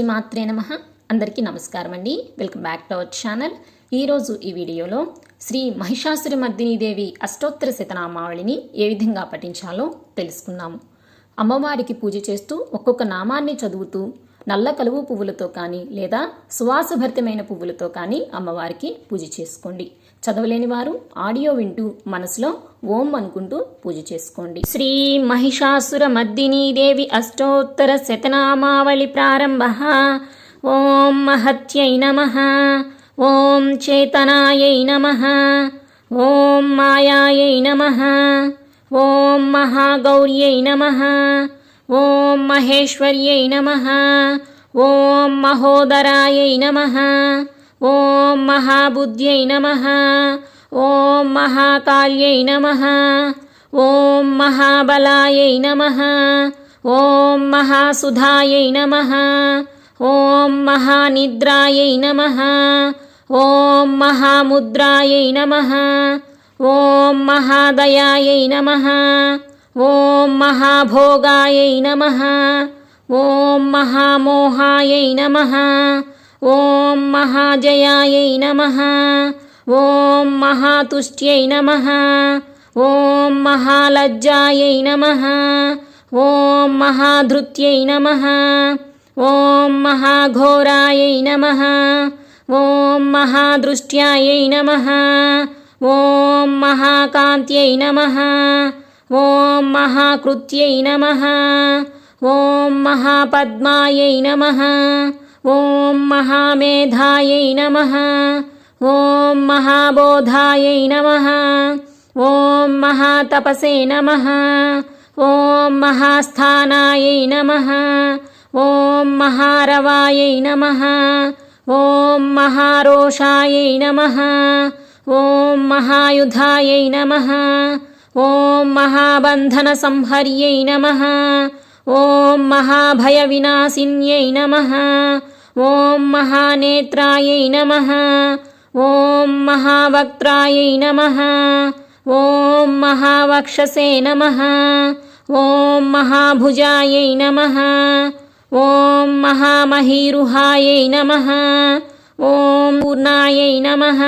శ్రీమాత్రే నమః. అందరికీ నమస్కారం అండి. Welcome back to our channel. ఈరోజు ఈ వీడియోలో శ్రీ మహిషాసురమర్దినీ దేవి అష్టోత్తర శతనామావళిని ఏ విధంగా పఠించాలో తెలుసుకుందాము. అమ్మవారికి పూజ చేస్తూ ఒక్కొక్క నామాన్ని చదువుతూ నల్ల కలువు పువ్వులతో కానీ లేదా సువాసభరితమైన పువ్వులతో కానీ అమ్మవారికి పూజ చేసుకోండి. చదవలేని వారు ఆడియో వింటూ మనసులో ఓం అనుకుంటూ పూజ చేసుకోండి. శ్రీ మహిషాసురమర్దినీ దేవి అష్టోత్తర శతనామావళి ప్రారంభ. ఓం మహత్యై నమః. ఓం చేతనాయై నమః. ఓం మాయాయై నమః. ఓం మహాగౌర్యై నమః. ఓం మహేశ్వర్యై నమః. ఓం మహోదరాయై నమః. ఓం మహాబుద్ధ్యై నమః. ఓం మహాకాళ్యై నమః. ఓం మహాబలాయై నమః. ఓం మహాసుధాయై నమః. ఓం మహానిద్రాయై నమః. ఓం మహాముద్రాయై నమః. ఓం మహాదయాయై నమః. ఓం మహాభోగాయై నమః. ఓం మహామోహాయై నమః. ఓం మహాజయాయై నమః. ఓం మహాతుష్ట్యై నమః. ఓం మహాలజ్జాయై నమః. ఓం మహాధృత్యై నమః. ఓం మహాఘోరాయై నమః. ఓం మహాదృష్ట్యాయై నమః. ఓం మహాకాంత్యై నమః. ఓం మహాకృత్యై నమః. ఓం మహాపద్మాయై నమః. ఓం మహామేధాయై నమః. ఓం మహాబోధాయై నమః. ఓం మహాతపసే నమః. ఓం మహాస్థానాయై నమః. ఓం మహారవాయై నమః. ఓం మహారోషాయై నమః. ఓం మహాయుధాయై నమః. ఓం మహాబంధన సంహర్యై నమః. ఓం మహాభయ వినాశిన్యై నమః. ఓం మహానేత్రాయై నమః. ఓం మహావక్త్రాయై నమః. ఓం మహావక్షసే నమః. ఓం మహాభుజాయై నమః. ఓం మహామహీరుహాయై నమః. ఓం పూర్ణాయై నమః.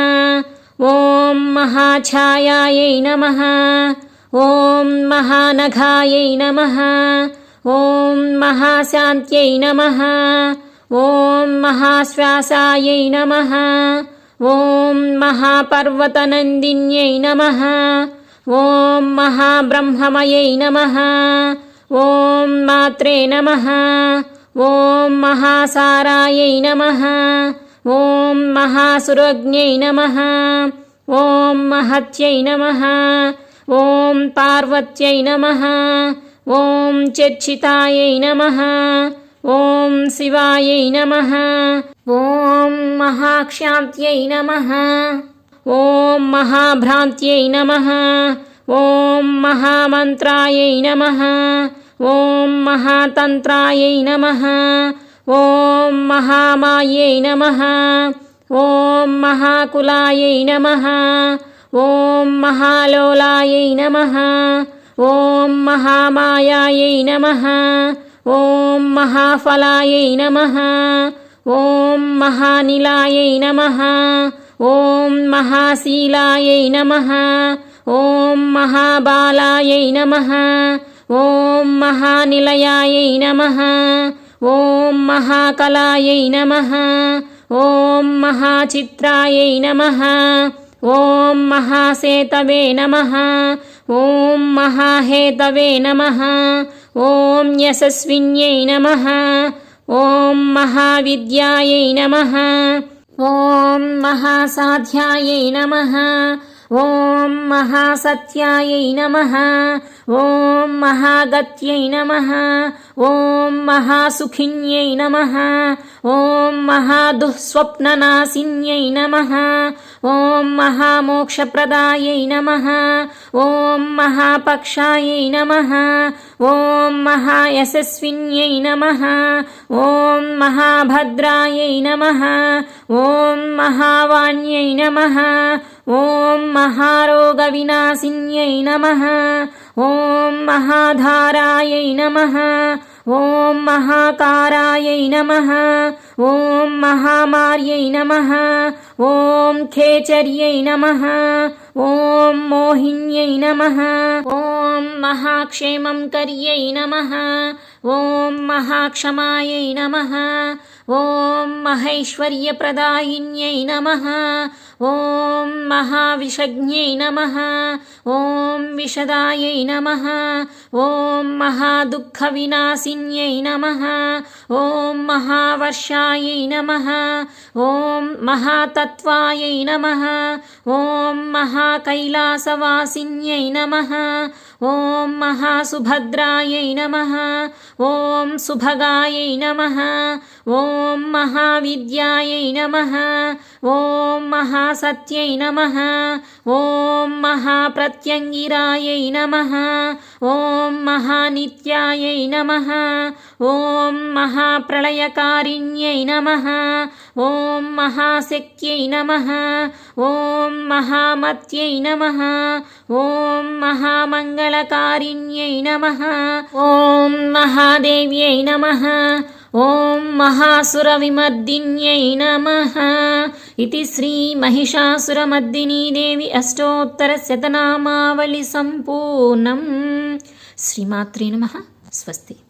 ఓం మహాఛాయాయై నమః. ఓం మహానఘాయై నమః. ఓం మహాశాంత్యై నమః. ఓం మహాశ్వాసాయై నమః. ఓం మహాపర్వతనందిన్యై నమః. ఓం మహాబ్రహ్మమయై నమః. ఓం మాత్రే నమః. ఓం మహాసారాయై నమః. ఓం మహాసురజ్ఞై నమః. ఓం మహత్యై నమః. ఓం పార్వత్యై నమః. ఓం చర్చితాయై నమః. ఓం శివాయై నమః. ఓం మహాక్షాంత్యై నమః. ఓం మహాభ్రాంత్యై నమః. ఓం మహామంత్రాయై నమః. ఓం మహాతంత్రాయై నమః. ఓం మహామాయై నమః. ఓం మహాకులాయై నమః. ఓం మహాలోలాయై నమః. ఓం మహామాయాయై నమః. ఓం మహాఫలాయై నమః. ఓం మహానిలాయై నమః. ఓం మహాశీలాయై నమః. ఓం మహాబాలాయై నమః. ఓం మహానిలయాయై నమః. ఓం మహాకలాయై నమః. ఓం మహాచిత్రాయై నమః. ఓం మహాసేతవే నమః. ఓం మహాహేతవే నమః. ఓం యశస్విన్యై నమః. ఓం మహావిద్యాయై నమః. ఓం మహాసాధ్యాయై నమః. ఓం మహాసత్యాయై నమః. ఓం మహాగత్యై నమః. ఓం మహాసుఖిన్యై నమః. ఓం మహాదుఃస్వప్ననాశిన్యై నమః. ఓం మహామోక్షప్రదాయై నమః. ఓం మహాపక్షాయై నమః. ఓం మహాయశస్విన్యై నమః. ఓం మహాభద్రాయై నమః. ఓం మహావాణ్యై నమః. ఓం మహారోగవినాశిన్యై నమః. ఓం మహాధారాయై నమః. ఓం మహాకారాయై నమః ఓం మహామార్యై నమః ఓం ఖేచర్యై నమః ఓం మోహిన్యై నమః ఓం మహాక్షేమం కర్యై నమః ఓం మహాక్షమాయై నమః ఓం మహైశ్వర్యప్రదాయిన్యై నమః ఓం మహావిషజ్ఞై నమః ఓం విషదాయై నమః ఓం మహాదుఃఖవినాశిన్యై నమః ఓం మహావర్షాయై నమః ఓం మహాతత్వాయై నమః ఓం మహాకైలాసవాసిన్యై నమః ఓం మహాసుభద్రాయై నమః ఓం సుభగాయై నమః ఓం మహావిద్యాయై నమః ఓం మహాసత్యై నమః ఓం మహాప్రత్యంగిరాయై నమః ఓం మహానిత్యాయై నమః ఓం మహాప్రళయకారిణ్యై నమః ఓం మహాశక్త్యై నమః ఓం మహామత్యై నమః ఓం మహామంగళకారిణ్యై నమః ఓం మహాదేవ్యై నమః ఓం మహాసురవిమర్దిన్యై నమః इति श्री महिषासुरमर्दिनी देवी अष्टोत्तरशतनामावली सम्पूर्णम्। श्रीमात्रे नमः। स्वस्ति।